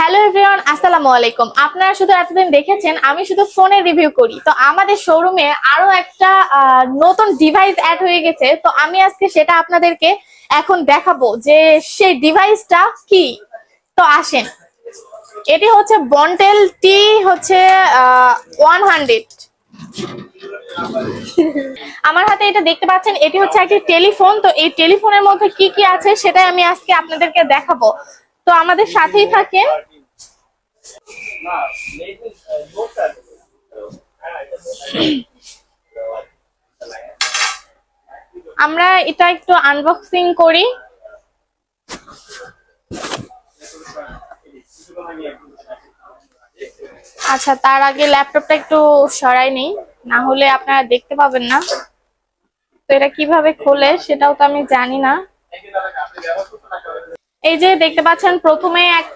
Hello everyone, আসসালামু আলাইকুম। আপনারা শুধু এতদিন দেখেছেন আমি শুধু ফোনের রিভিউ করি, তো আমাদের শোরুমে আরো একটা নতুন ডিভাইস অ্যাড হয়ে গেছে। তো আমি আজকে সেটা আপনাদেরকে এখন দেখাবো যে সেই ডিভাইসটা কি। তো আসেন, এটি হচ্ছে বন্টেল টি হচ্ছে 100। আমার হাতে এটা দেখতে পাচ্ছেন, এটি হচ্ছে একটি টেলিফোন। তো এই টেলিফোনের মধ্যে কি কি আছে সেটাই আমি আজকে আপনাদেরকে দেখাবো। তো আমাদের সাথেই থাকেন। আমরা এটা একটু আনবক্সিং করি। আচ্ছা, তার আগে ল্যাপটপটা একটু সরাই নেই, না হলে আপনারা দেখতে পাবেন না। তো এটা কিভাবে খোলে সেটাও তো আমি জানি না। এই যে দেখতে পাচ্ছেন, প্রথমে